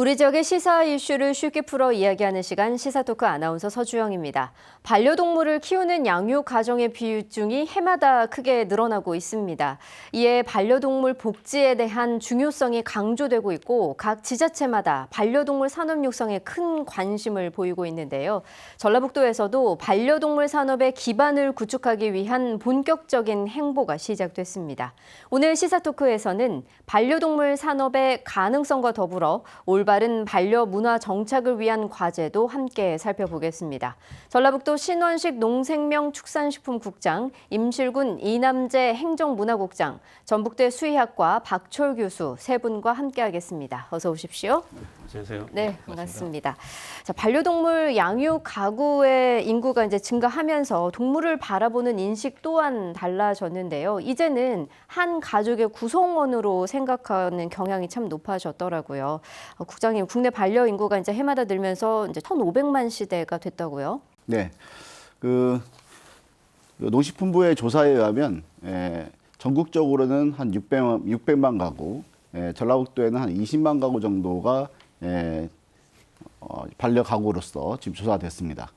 우리 지역의 시사 이슈를 쉽게 풀어 이야기하는 시간 시사토크 아나운서 서주영입니다. 반려동물을 키우는 양육 가정의 비중이 해마다 크게 늘어나고 있습니다. 이에 반려동물 복지에 대한 중요성이 강조되고 있고 각 지자체마다 반려동물 산업 육성에 큰 관심을 보이고 있는데요. 전라북도에서도 반려동물 산업의 기반을 구축하기 위한 본격적인 행보가 시작됐습니다. 오늘 시사토크에서는 반려동물 산업의 가능성과 더불어 올바른 반려 문화 정착을 위한 과제도 함께 살펴보겠습니다. 전라북도 신원식 농생명축산식품국장, 임실군 이남재 행정문화국장, 전북대 수의학과 박철 교수 세 분과 함께하겠습니다. 어서 오십시오. 안녕하세요. 네, 반갑습니다. 자, 반려동물 양육 가구의 인구가 이제 증가하면서 동물을 바라보는 인식 또한 달라졌는데요. 이제는 한 가족의 구성원으로 생각하는 경향이 참 높아졌더라고요. 국장님, 국내 반려 인구가 이제 해마다 늘면서 이제 1,500만 시대가 됐다고요? 네, 농식품부의 조사에 의하면 전국적으로는 한 600만 가구, 전라북도에는 한 20만 가구 정도가 반려 가구로서 지금 조사됐습니다.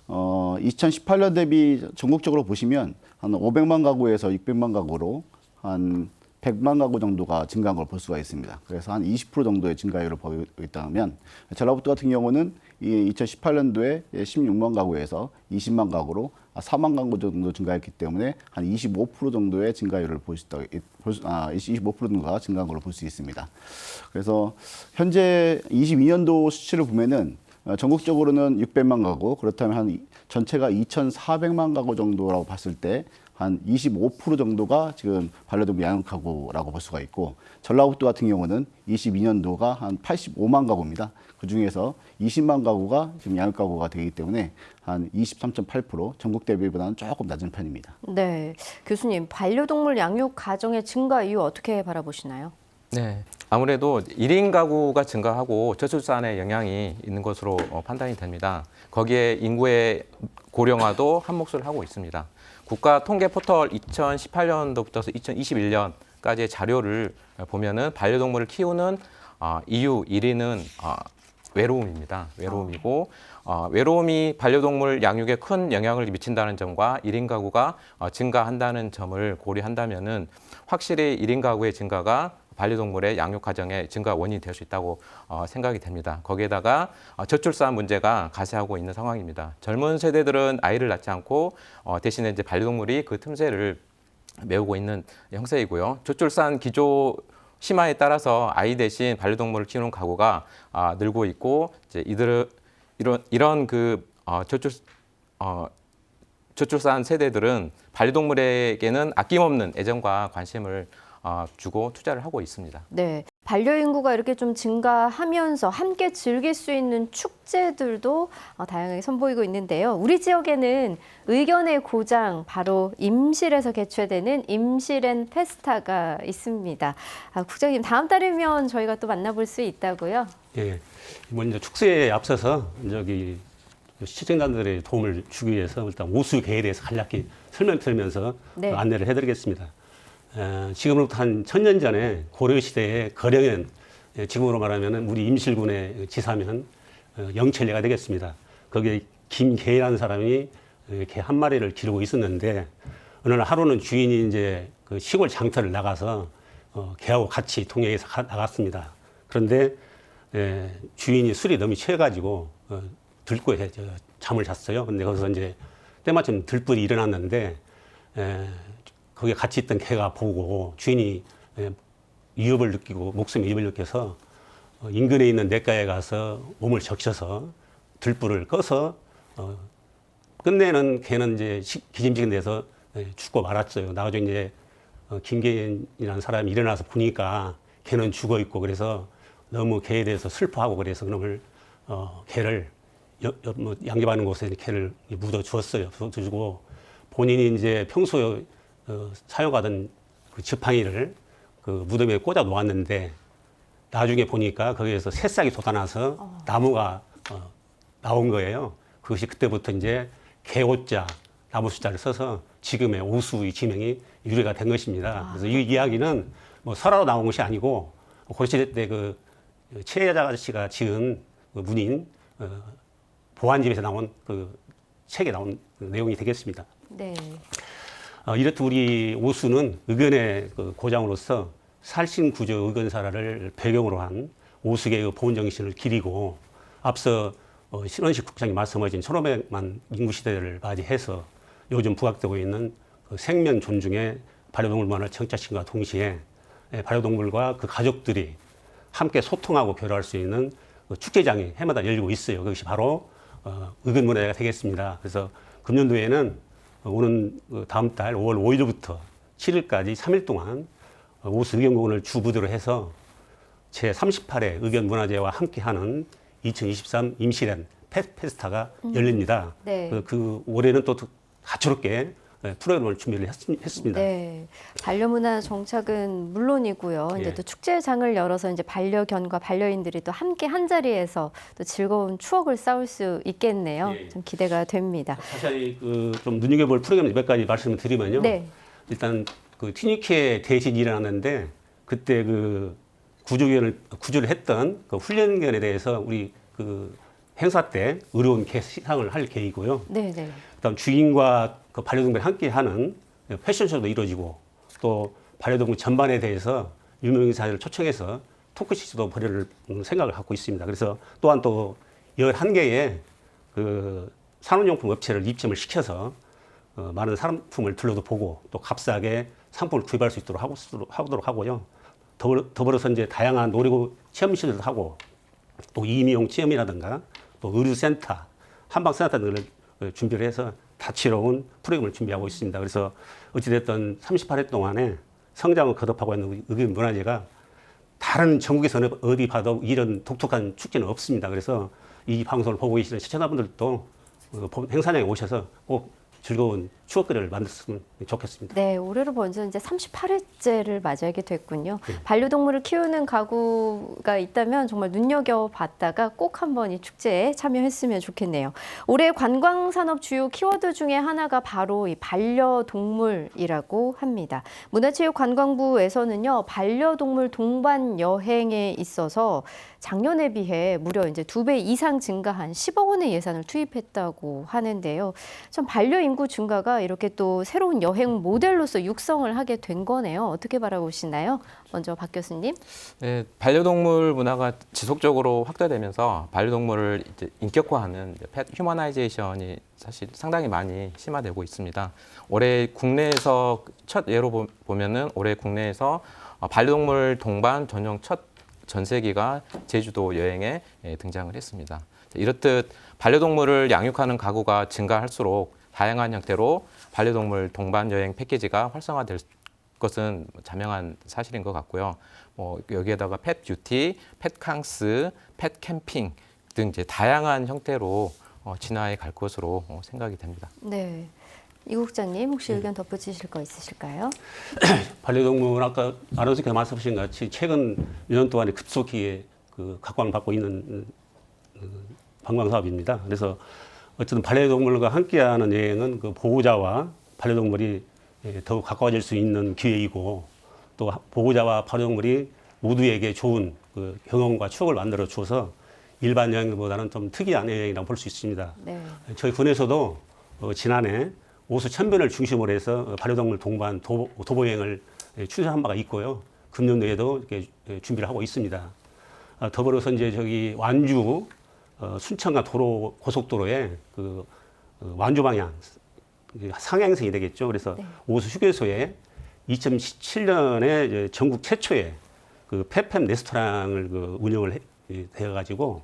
2018년 대비 전국적으로 보시면 한 500만 가구에서 600만 가구로 한 100만 가구 정도가 증가한 걸 볼 수가 있습니다. 그래서 한 20% 정도의 증가율을 보이고 있다면 전라북도 같은 경우는 2018년도에 16만 가구에서 20만 가구로 4만 가구 정도 증가했기 때문에 한 25% 정도의 증가율을 볼 수 있다. 25% 정도가 증가한 걸로 볼 수 있습니다. 그래서 현재 22년도 수치를 보면은 전국적으로는 600만 가구, 그렇다면 한 전체가 2,400만 가구 정도라고 봤을 때 한 25% 정도가 지금 반려동물 양육 가구라고 볼 수가 있고, 전라북도 같은 경우는 22년도가 한 85만 가구입니다. 그 중에서 20만 가구가 지금 양육 가구가 되기 때문에 한 23.8% 전국 대비보다는 조금 낮은 편입니다. 네, 교수님, 반려동물 양육 가정의 증가 이유 어떻게 바라보시나요? 네, 아무래도 1인 가구가 증가하고 저출산에 영향이 있는 것으로 판단이 됩니다. 거기에 인구의 고령화도 한 몫을 하고 있습니다. 국가 통계 포털 2018년도부터 2021년까지의 자료를 보면은 반려동물을 키우는 이유 1위는 외로움입니다. 외로움이고 외로움이 반려동물 양육에 큰 영향을 미친다는 점과 1인 가구가 증가한다는 점을 고려한다면은 확실히 1인 가구의 증가가 반려동물의 양육 가정의 증가 원인이 될 수 있다고 생각이 됩니다. 거기에다가 저출산 문제가 가세하고 있는 상황입니다. 젊은 세대들은 아이를 낳지 않고 대신에 이제 반려동물이 그 틈새를 메우고 있는 형세이고요. 저출산 기조 심화에 따라서 아이 대신 반려동물을 키우는 가구가 늘고 있고, 이제 이런 저출산 세대들은 반려동물에게는 아낌없는 애정과 관심을 주고 투자를 하고 있습니다. 네, 반려인구가 이렇게 좀 증가하면서 함께 즐길 수 있는 축제들도 다양하게 선보이고 있는데요. 우리 지역에는 의견의 고장, 바로 임실에서 개최되는 임실앤 페스타가 있습니다. 국장님, 다음 달이면 저희가 또 만나볼 수 있다고요? 예, 먼저 축제에 앞서서 시청자들의 도움을 주기 위해서 일단 오수계에 대해서 간략히 설명드리면서 네. 안내를 해드리겠습니다. 지금으로부터 한 1000년 전에 고려시대의 거령현, 지금으로 말하면 우리 임실군의 지사면 영천리가 되겠습니다. 거기에 김계라는 사람이 개 한 마리를 기르고 있었는데, 어느 날 하루는 주인이 이제 그 시골 장터를 나가서 개하고 같이 동행해서 나갔습니다. 그런데 주인이 술이 너무 취해가지고 들고에 잠을 잤어요. 근데 거기서 이제 때마침 들불이 일어났는데 거기에 같이 있던 개가 보고 주인이 위협을 느끼고 목숨에 위협을 느껴서 인근에 있는 냇가에 가서 몸을 적셔서 들불을 꺼서 끝내는 개는 이제 기짐직인 데서 죽고 말았어요. 나중에 이제 김계인이라는 사람이 일어나서 보니까 개는 죽어 있고, 그래서 너무 개에 대해서 슬퍼하고 그래서 그놈을 개를 양념하는 곳에 개를 묻어 주었어요. 주고 본인이 이제 평소 사용하던 그 지팡이를 그 무덤에 꽂아 놓았는데, 나중에 보니까 거기에서 새싹이 돋아나서 나무가 나온 거예요. 그것이 그때부터 이제 개오자, 나무 숫자를 써서 지금의 오수의 지명이 유래가 된 것입니다. 그래서 이 이야기는 뭐 설화로 나온 것이 아니고 고려시대 때 그 최혜자 아저씨가 지은 그 문인 보안집에서 나온 그 책에 나온 그 내용이 되겠습니다. 네. 이렇듯 우리 오수는 의견의 그 고장으로서 살신 구조 의견사라를 배경으로 한 오수계의 그 보온 정신을 기리고 앞서 신원식 국장이 말씀하신 1,500만 인구 시대를 맞이해서 요즘 부각되고 있는 그 생명 존중의 반려동물 문화를 정착신과 동시에 반려동물과 그 가족들이 함께 소통하고 교류할 수 있는 그 축제장이 해마다 열리고 있어요. 그것이 바로 의견문화제가 되겠습니다. 그래서 금년도에는 오는 다음 달 5월 5일부터 7일까지 3일 동안 오수 의견공원을 주부대로 해서 제38회 의견문화제와 함께하는 2023 임시랜 펫 페스타가 열립니다. 네. 그 올해는 또 다채롭게 프로그램을 준비를 했습니다. 네, 반려문화 정착은 물론이고요. 이제 예. 또 축제장을 열어서 이제 반려견과 반려인들이 또 함께 한 자리에서 또 즐거운 추억을 쌓을 수 있겠네요. 예. 좀 기대가 됩니다. 사실 좀 눈여겨볼 프로그램 몇 가지 말씀을 드리면요. 네. 일단 그 티니케 대신이 일어났는데 그때 그 구조를 했던 그 훈련견에 대해서 우리 그 행사 때 의료원 시상을 할 계획이고요. 네, 네. 그다음 주인과 그 반려동물이 함께하는 패션쇼도 이루어지고 또 반려동물 전반에 대해서 유명인사를 초청해서 토크쇼도 벌일 생각을 갖고 있습니다. 그래서 또한 또 11개의 그 산업용품 업체를 입점을 시켜서 많은 상품을 둘러도 보고 또 값싸게 상품을 구입할 수 있도록 하도록 하고요. 더불어서 이제 다양한 놀이공 체험시설도 하고 또 이미용 체험이라든가 또 의료센터, 한방센터 등을 준비를 해서 다채로운 프로그램을 준비하고 있습니다. 그래서 어찌됐든 38회 동안에 성장을 거듭하고 있는 의견문화제가 다른 전국에서는 어디 봐도 이런 독특한 축제는 없습니다. 그래서 이 방송을 보고 계시는 시청자분들도 행사장에 오셔서 꼭 즐거운 추억거리를 만들었으면 좋겠습니다. 네, 올해로 먼저 이제 38회째를 맞이하게 됐군요. 네. 반려동물을 키우는 가구가 있다면 정말 눈여겨봤다가 꼭 한번 이 축제에 참여했으면 좋겠네요. 올해 관광산업 주요 키워드 중에 하나가 바로 이 반려동물이라고 합니다. 문화체육관광부에서는요, 반려동물 동반 여행에 있어서 작년에 비해 무려 이제 2배 이상 증가한 10억 원의 예산을 투입했다고 하는데요. 참 반려 인구 증가가 이렇게 또 새로운 여행 모델로서 육성을 하게 된 거네요. 어떻게 바라보시나요? 먼저 박 교수님. 네, 반려동물 문화가 지속적으로 확대되면서 반려동물을 이제 인격화하는 펫 휴머나이제이션이 사실 상당히 많이 심화되고 있습니다. 올해 국내에서 첫 예로 보면은 올해 국내에서 반려동물 동반 전용 첫 전세기가 제주도 여행에 등장을 했습니다. 이렇듯 반려동물을 양육하는 가구가 증가할수록 다양한 형태로 반려동물 동반 여행 패키지가 활성화될 것은 자명한 사실인 것 같고요. 여기에다가 펫 뷰티, 펫 캉스, 펫 캠핑 등 이제 다양한 형태로 진화해 갈 것으로 생각이 됩니다. 네. 이 국장님 혹시 의견 덧붙이실 거 있으실까요? 반려동물 아까 아나운서께서 말씀하신 것 같이 최근 몇 년 동안에 급속히 그 각광을 받고 있는 관광 사업입니다. 그래서 어쨌든 반려동물과 함께하는 여행은 그 보호자와 반려동물이 더욱 가까워질 수 있는 기회이고 또 보호자와 반려동물이 모두에게 좋은 그 경험과 추억을 만들어 줘서 일반 여행보다는 좀 특이한 여행이라고 볼 수 있습니다. 네. 저희 군에서도 지난해 오수 천변을 중심으로 해서 반려동물 동반 도보 여행을 추진한 바가 있고요. 금년도에도 이렇게 준비를 하고 있습니다. 더불어서 이제 저기 완주 순천과 도로 고속도로에 그 완주 방향 상행선이 되겠죠. 그래서 네. 오수 휴게소에 2017년에 전국 최초의 그 페팸 레스토랑을 그 운영을 되어가지고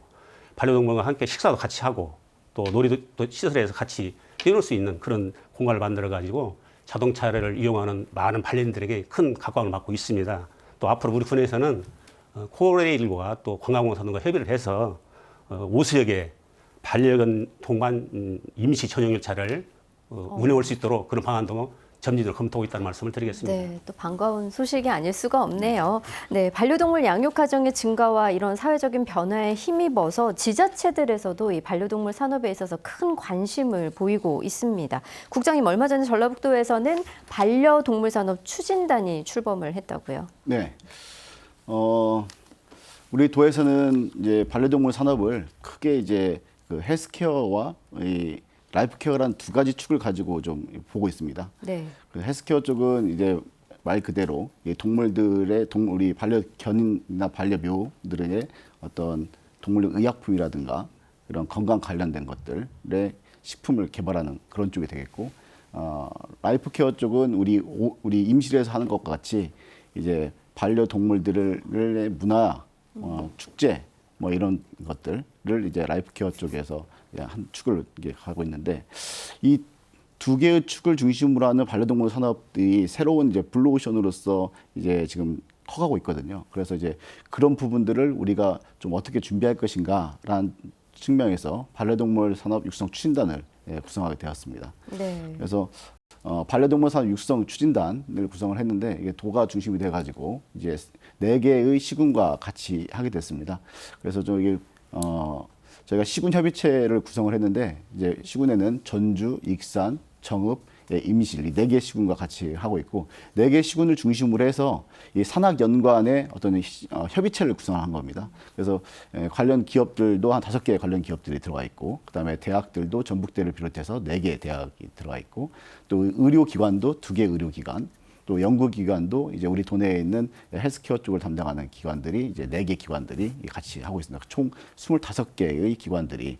반려동물과 함께 식사도 같이 하고 또 놀이도 시설에서 같이 뛰놀 수 있는 그런 공간을 만들어가지고 자동차를 이용하는 많은 반려인들에게 큰 각광을 받고 있습니다. 또 앞으로 우리 군에서는 코레일과 또 관광공사들과 협의를 해서 오수역에 반려견 동반 임시 전용 열차를 운영할 수 있도록 그런 방안도 점진적으로 검토하고 있다는 말씀을 드리겠습니다. 네, 또 반가운 소식이 아닐 수가 없네요. 네, 반려동물 양육 가정의 증가와 이런 사회적인 변화에 힘입어서 지자체들에서도 이 반려동물 산업에 있어서 큰 관심을 보이고 있습니다. 국장님, 얼마 전에 전라북도에서는 반려동물 산업 추진단이 출범을 했다고요. 네. 우리 도에서는 이제 반려동물 산업을 크게 이제 그 헬스케어와 이 라이프케어라는 두 가지 축을 가지고 좀 보고 있습니다. 네. 그 헬스케어 쪽은 이제 말 그대로 이 동물들의 우리 반려견이나 반려묘들의 어떤 동물용 의약품이라든가 이런 건강 관련된 것들의 식품을 개발하는 그런 쪽이 되겠고, 라이프케어 쪽은 우리 임실에서 하는 것과 같이 이제 반려동물들의 문화, 축제 뭐 이런 것들을 이제 라이프케어 쪽에서 한 축을 이제 하고 있는데, 이 두 개의 축을 중심으로 하는 반려동물 산업이 새로운 이제 블루오션으로서 이제 지금 커가고 있거든요. 그래서 이제 그런 부분들을 우리가 좀 어떻게 준비할 것인가라는 측면에서 반려동물 산업 육성 추진단을 구성하게 되었습니다. 네. 그래서 반려동물 산업 육성 추진단을 구성을 했는데, 이게 도가 중심이 돼가지고 이제 4개의 시군과 같이 하게 됐습니다. 그래서 저희가 시군 협의체를 구성을 했는데, 이제 시군에는 전주, 익산, 정읍, 임실 이 4개 시군과 같이 하고 있고, 4개 시군을 중심으로 해서 이 산학연관의 어떤 협의체를 구성한 겁니다. 그래서 관련 기업들도 한 5개의 관련 기업들이 들어가 있고, 그다음에 대학들도 전북대를 비롯해서 4개의 대학이 들어가 있고, 또 의료기관도 2개의 의료기관, 또 연구기관도 이제 우리 도내에 있는 헬스케어 쪽을 담당하는 기관들이 이제 4개 기관들이 같이 하고 있습니다. 총 25개의 기관들이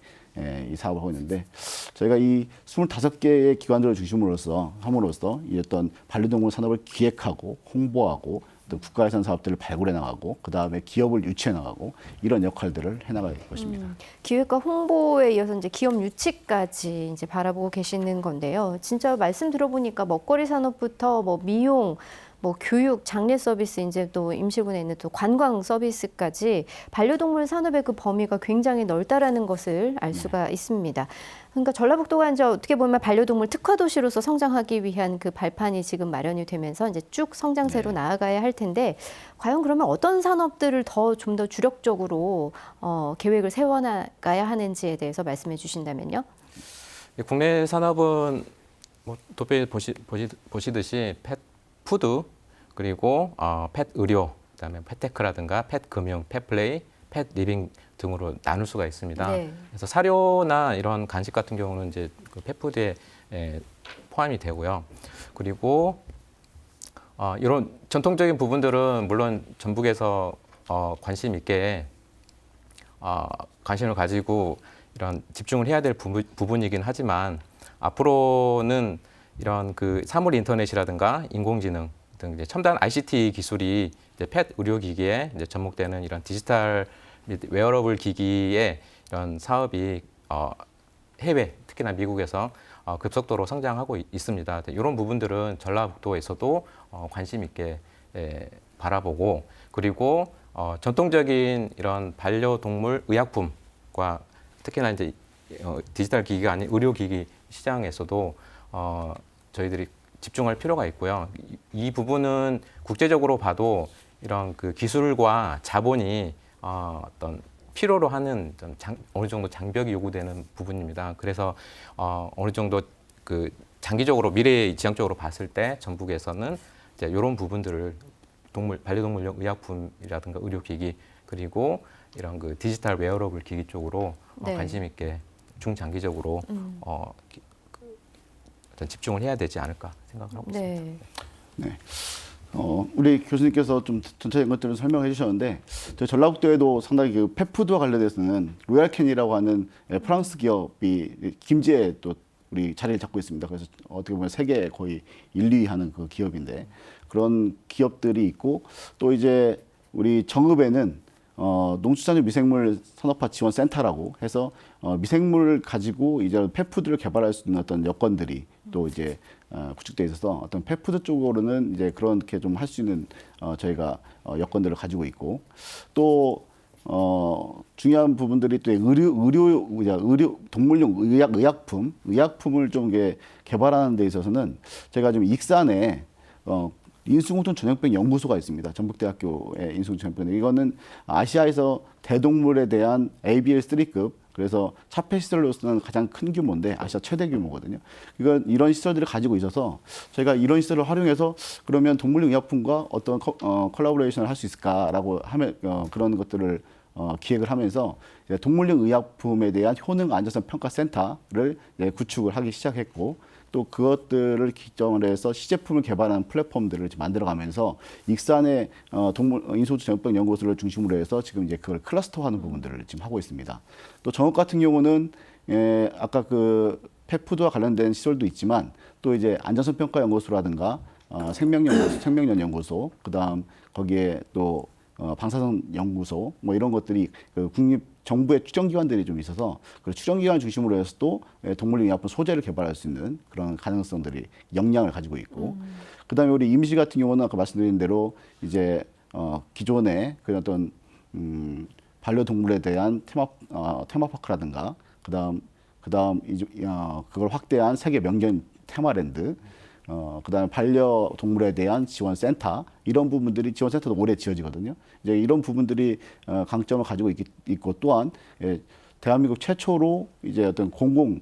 이 사업을 하고 있는데, 저희가 이 25개의 기관들을 중심으로서 함으로써 이 어떤 반려동물 산업을 기획하고 홍보하고 또 국가예산 사업들을 발굴해 나가고, 그 다음에 기업을 유치해 나가고, 이런 역할들을 해 나갈 것입니다. 기획과 홍보에 이어서 이제 기업 유치까지 이제 바라보고 계시는 건데요. 진짜 말씀 들어보니까 먹거리 산업부터 뭐 미용, 뭐 교육, 장례 서비스, 이제 또 임실군에 있는 또 관광 서비스까지 반려동물 산업의 그 범위가 굉장히 넓다라는 것을 알 수가 있습니다. 그러니까 전라북도가 이제 어떻게 보면 반려동물 특화 도시로서 성장하기 위한 그 발판이 지금 마련이 되면서 이제 쭉 성장세로 나아가야 할 텐데, 과연 그러면 어떤 산업들을 좀 더 주력적으로 계획을 세워나가야 하는지에 대해서 말씀해 주신다면요. 국내 산업은 뭐 도표에 보시듯이 펫 푸드, 그리고 펫 의료, 그다음에 펫테크라든가 펫 금융, 펫 플레이, 펫 리빙 등으로 나눌 수가 있습니다. 네. 그래서 사료나 이런 간식 같은 경우는 이제 그 펫푸드에 포함이 되고요. 그리고 이런 전통적인 부분들은 물론 전북에서 관심 있게 관심을 가지고 이런 집중을 해야 될 부분이긴 하지만, 앞으로는 이런 그 사물 인터넷이라든가 인공지능 등 이제 첨단 ICT 기술이 이제 펫 의료기기에 이제 접목되는 이런 디지털 및 웨어러블 기기의 이런 사업이 해외, 특히나 미국에서 급속도로 성장하고 있습니다. 이런 부분들은 전라북도에서도 관심 있게 바라보고, 그리고 전통적인 이런 반려동물 의약품과 특히나 이제 디지털 기기가 아닌 의료기기 시장에서도 저희들이 집중할 필요가 있고요. 이 부분은 국제적으로 봐도 이런 그 기술과 자본이 어떤 필요로 하는 어느 정도 장벽이 요구되는 부분입니다. 그래서 어느 정도 그 장기적으로 미래 지향적으로 봤을 때 전북에서는 이제 이런 부분들을 반려동물용 의약품이라든가 의료기기, 그리고 이런 그 디지털 웨어러블 기기 쪽으로 네. 관심 있게 중장기적으로 어떤 집중을 해야 되지 않을까 생각을 하고 있습니다. 네. 우리 교수님께서 좀 전체적인 것들을 설명해 주셨는데, 저희 전라북도에도 상당히 그 펫푸드와 관련돼서는 로얄캔이라고 하는 프랑스 기업이 김제에 또 우리 자리를 잡고 있습니다. 그래서 어떻게 보면 세계 거의 1, 2위 하는 그 기업인데, 그런 기업들이 있고, 또 이제 우리 정읍에는 농축산물 미생물 산업화 지원 센터라고 해서 미생물을 가지고 이제 펫푸드를 개발할 수 있는 어떤 여건들이 또 이제 구축되어 있어서, 어떤 펫푸드 쪽으로는 이제 그렇게 좀 할 수 있는 저희가 여건들을 가지고 있고, 또 중요한 부분들이 또 의료 동물용 의약품을 좀 이게 개발하는 데 있어서는 제가 지금 익산에 인수공통 전염병 연구소가 있습니다. 전북대학교의 인수공통 전염병. 이거는 아시아에서 대동물에 대한 ABL3급 그래서 차폐 시설로서는 가장 큰 규모인데 아시아 최대 규모거든요. 이런 시설들을 가지고 있어서 저희가 이런 시설을 활용해서 그러면 동물용 의약품과 어떤 콜라보레이션을 할 수 있을까라고 하면 그런 것들을 기획을 하면서 이제 동물용 의약품에 대한 효능 안전성 평가 센터를 구축을 하기 시작했고 또 그것들을 기점으로 해서 시제품을 개발하는 플랫폼들을 지금 만들어가면서 익산의 동물 인소주 전염병 연구소를 중심으로 해서 지금 이제 그걸 클러스터화하는 부분들을 지금 하고 있습니다. 또 정읍 같은 경우는 아까 그 펫푸드와 관련된 시설도 있지만 또 이제 안전성 평가 연구소라든가 생명연 연구소, 그다음 거기에 또 방사선 연구소 뭐 이런 것들이 그 국립 정부의 추정기관들이 좀 있어서 그 추정기관 중심으로 해서 또 동물용 의약품 소재를 개발할 수 있는 그런 가능성들이 역량을 가지고 있고 그다음에 우리 임시 같은 경우는 아까 말씀드린 대로 이제 기존의 그런 어떤 반려동물에 대한 테마파크라든가 그다음 그걸 확대한 세계 명견 테마랜드 그다음에 반려동물에 대한 지원센터 이런 부분들이 지원센터도 올해 지어지거든요. 이제 이런 부분들이 강점을 가지고 있고 또한 대한민국 최초로 이제 어떤 공공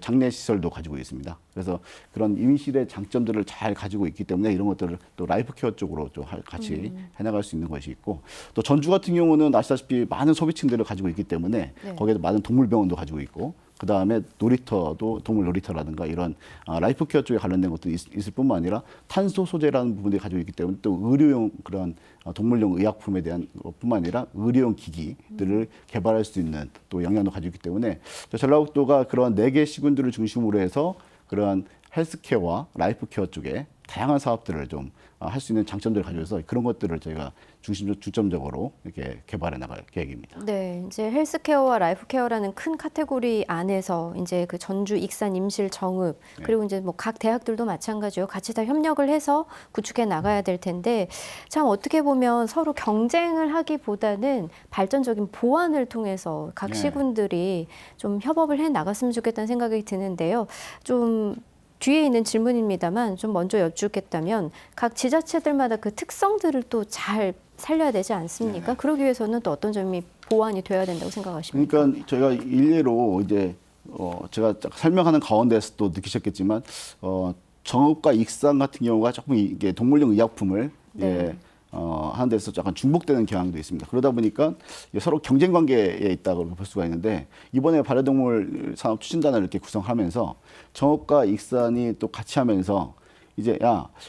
장례 시설도 가지고 있습니다. 그래서 그런 임실의 장점들을 잘 가지고 있기 때문에 이런 것들을 또 라이프케어 쪽으로 좀 같이 해나갈 수 있는 것이 있고 또 전주 같은 경우는 아시다시피 많은 소비층들을 가지고 있기 때문에 거기에도 많은 동물병원도 가지고 있고 그 다음에 놀이터도 동물 놀이터라든가 이런 라이프케어 쪽에 관련된 것도 있을 뿐만 아니라 탄소 소재라는 부분들이 가지고 있기 때문에 또 의료용 그런 동물용 의약품에 대한 것뿐만 아니라 의료용 기기들을 개발할 수 있는 또 역량도 가지고 있기 때문에 전라북도가 그런 4개 시군들을 중심으로 해서 그러한 헬스케어와 라이프케어 쪽에 다양한 사업들을 좀 할 수 있는 장점들을 가지고 있어서 그런 것들을 저희가 중점적으로 이렇게 개발해 나갈 계획입니다. 네, 이제 헬스케어와 라이프케어라는 큰 카테고리 안에서 이제 그 전주, 익산, 임실, 정읍 그리고 이제 뭐 각 대학들도 마찬가지요. 같이 다 협력을 해서 구축해 나가야 될 텐데 참 어떻게 보면 서로 경쟁을 하기보다는 발전적인 보완을 통해서 각 시군들이 좀 협업을 해 나갔으면 좋겠다는 생각이 드는데요. 좀 뒤에 있는 질문입니다만 좀 먼저 여쭙겠다면 각 지자체들마다 그 특성들을 또 잘 살려야 되지 않습니까? 그러기 위해서는 또 어떤 점이 보완이 돼야 된다고 생각하십니까? 그러니까 저희가 일례로 이제 제가 설명하는 가운데서 또 느끼셨겠지만 정읍과 익산 같은 경우가 조금 이게 동물용 의약품을 하는 데서 약간 중복되는 경향도 있습니다. 그러다 보니까 서로 경쟁 관계에 있다고 볼 수가 있는데 이번에 반려동물 산업 추진단을 이렇게 구성하면서 정읍과 익산이 또 같이 하면서 이제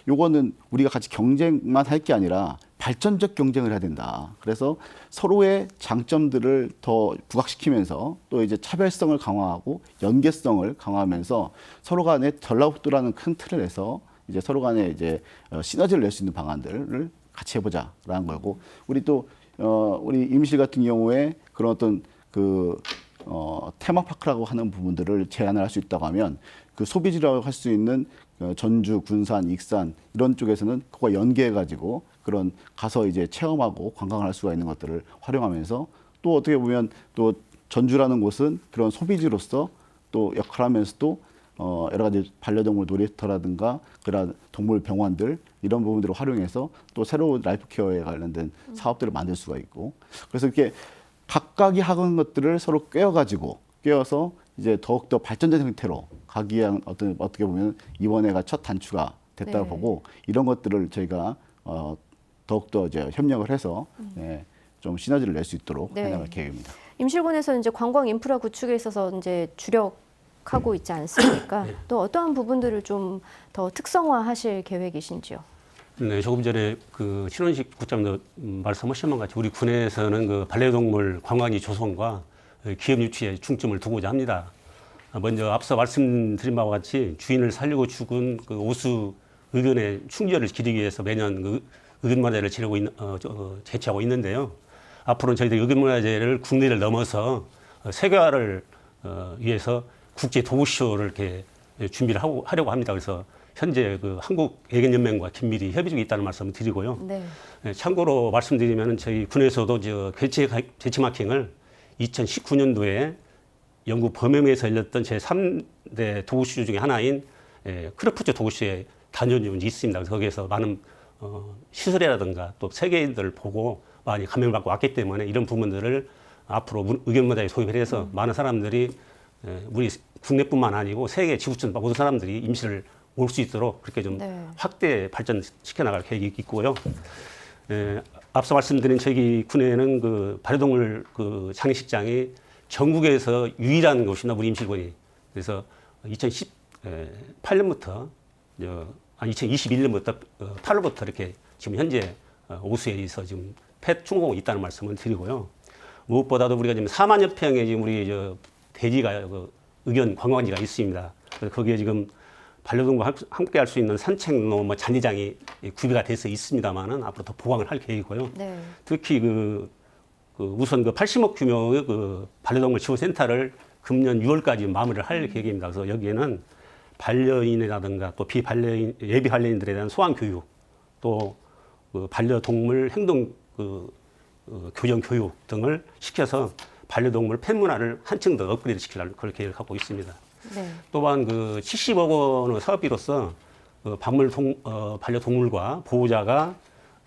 요거는 우리가 같이 경쟁만 할 게 아니라 발전적 경쟁을 해야 된다. 그래서 서로의 장점들을 더 부각시키면서 또 이제 차별성을 강화하고 연계성을 강화하면서 서로 간에 전라북도라는 큰 틀을 해서 이제 서로 간에 이제 시너지를 낼 수 있는 방안들을 같이 해보자라는 거고 우리 또 우리 임실 같은 경우에 그런 어떤 그 테마파크라고 하는 부분들을 제안을 할 수 있다고 하면 그 소비지라고 할 수 있는 전주, 군산, 익산 이런 쪽에서는 그거 연계해가지고 그런 가서 이제 체험하고 관광을 할 수가 있는 것들을 활용하면서 또 어떻게 보면 또 전주라는 곳은 그런 소비지로서 또 역할하면서도 여러 가지 반려동물 놀이터라든가 그런 동물 병원들 이런 부분들을 활용해서 또 새로운 라이프케어에 관련된 사업들을 만들 수가 있고 그래서 이렇게 각각이 하는 것들을 서로 꿰어서 이제 더욱더 발전된 형태로 가기 위한 어떻게 보면 이번에가 첫 단추가 됐다고 보고 이런 것들을 저희가 더욱더 이제 협력을 해서 좀 시너지를 낼 수 있도록 해나갈 계획입니다. 임실군에서 이제 관광 인프라 구축에 있어서 이제 주력하고 있지 않습니까? 또 어떠한 부분들을 좀 더 특성화하실 계획이신지요? 네, 조금 전에 그 신원식 국장도 말씀하신 것 같이 우리 군에서는 그 반려동물 관광지 조성과 기업 유치에 중점을 두고자 합니다. 먼저 앞서 말씀드린 바와 같이 주인을 살리고 죽은 그 오수 의견의 충절을 기리기 위해서 매년 그 의견문화제를 제치하고 있는데요. 앞으로는 저희들 의견문화제를 국내를 넘어서 세계화를 위해서 국제 도구쇼를 이렇게 준비를 하려고 합니다. 그래서 현재 그 한국 애견연맹과 긴밀히 협의 중에 있다는 말씀을 드리고요. 참고로 말씀드리면 저희 군에서도 개체 마킹을 2019년도에 영국 버명에서 열렸던 제3대 도구쇼 중에 하나인 크로프트 도구쇼에 다녀온 적이 있습니다. 그래서 거기에서 많은 시설이라든가 또 세계인들을 보고 많이 감명을 받고 왔기 때문에 이런 부분들을 앞으로 의견 모자에 도입을 해서 많은 사람들이 우리 국내뿐만 아니고 세계 지구촌 모든 사람들이 임시를 올 수 있도록 그렇게 좀 네. 확대 발전시켜 나갈 계획이 있고요. 앞서 말씀드린 저희 군에는 그 반려동물 그 장례식장이 전국에서 유일한 곳이나 우리 임실군이. 그래서 2018년부터 2021년부터 8월부터 이렇게 지금 현재 오수에서 지금 펫 충공하고 있다는 말씀을 드리고요. 무엇보다도 우리가 지금 4만여 평의 지금 우리 대지가 의견 관광지가 있습니다. 그래서 거기에 지금 반려동과 함께 할 수 있는 산책로, 뭐 잔디장이 구비가 돼서 있습니다만은 앞으로 더 보강을 할 계획이고요. 네. 특히 우선 80억 규모의 반려동물 치료센터를 금년 6월까지 마무리를 할 계획입니다. 그래서 여기에는 반려인이라든가 또 비반려인, 예비 반려인들에 대한 소환 교육, 또 반려동물 행동 교정 교육 등을 시켜서 반려동물 펫 문화를 한층 더 업그레이드 시키려는 그런 계획을 갖고 있습니다. 네. 또한 70억 원의 사업비로서 반려동물과 보호자가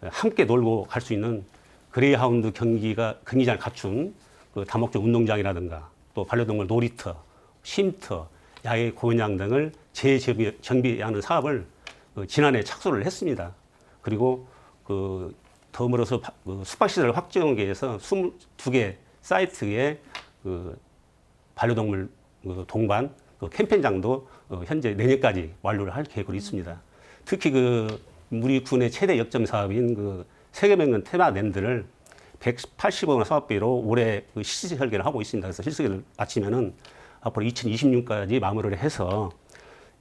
함께 놀고 갈 수 있는 그레이하운드 경기장을 갖춘 다목적 운동장이라든가 또 반려동물 놀이터, 쉼터, 야외 공연장 등을 재정비하는 사업을 지난해 착수를 했습니다. 그리고 더불어서 숙박시설 확정하기 위해서 22개 사이트에 반려동물 동반 캠페인장도 현재 내년까지 완료를 할 계획으로 있습니다. 특히 우리 군의 최대 역점 사업인 세계명년 테마랜드를 180억 원 사업비로 올해 실시 설계를 하고 있습니다. 그래서 실시 설계를 마치면은 앞으로 2026년까지 마무리를 해서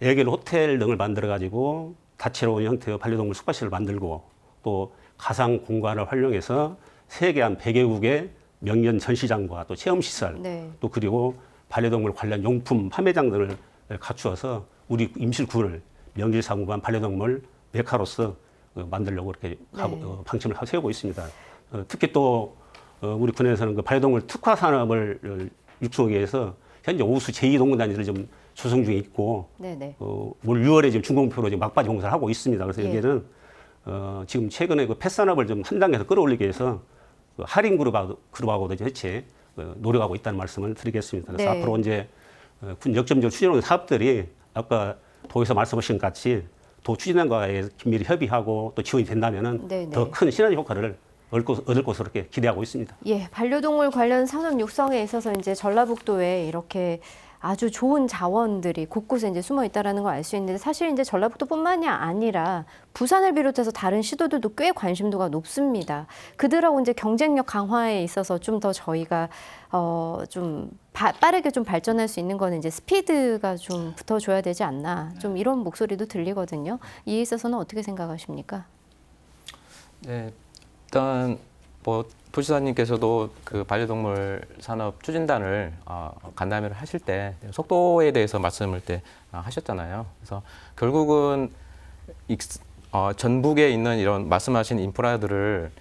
애견 호텔 등을 만들어 가지고 다채로운 형태의 반려동물 숙박시설을 만들고 또 가상 공간을 활용해서 세계 한 100개국의 명년 전시장과 또 체험시설 네. 또 그리고 반려동물 관련 용품 판매장 등을 갖추어서 우리 임실군을 명실상부한 반려동물 메카로서 만들려고 이렇게 방침을 세우고 있습니다. 특히 또 우리 군에서는 반려동물 특화 산업을 육성하기 위해서 현재 오수 제2동물단지를 좀 조성 중에 있고 네네. 올 6월에 지금 준공표로 지금 막바지 공사를 하고 있습니다. 그래서 예. 여기에는 지금 최근에 펫 산업을 좀 한 단계 더 끌어올리기 위해서 할인 그룹하고도 같이 노력하고 있다는 말씀을 드리겠습니다. 그래서 네. 앞으로 이제 군 역점적으로 추진하는 사업들이 아까 도에서 말씀하신 것 같이 도 추진단과의 긴밀히 협의하고 또 지원이 된다면은 네네. 더 큰 시너지 효과를 얻을 것으로 이렇게 기대하고 있습니다. 예, 반려동물 관련 산업 육성에 있어서 이제 전라북도에 이렇게 아주 좋은 자원들이 곳곳에 이제 숨어 있다라는 걸 알 수 있는데 사실 이제 전라북도뿐만이 아니라 부산을 비롯해서 다른 시도들도 꽤 관심도가 높습니다. 그들하고 이제 경쟁력 강화에 있어서 좀 더 저희가 좀 빠르게 좀 발전할 수 있는 거는 이제 스피드가 좀 붙어줘야 되지 않나 좀 이런 목소리도 들리거든요. 이에 있어서는 어떻게 생각하십니까? 네, 일단 도지사님께서도 반려동물 산업 추진단을 간담회를 하실 때 속도에 대해서 말씀을 하셨잖아요. 그래서 결국은 전북에 있는 이런 말씀하신 인프라들을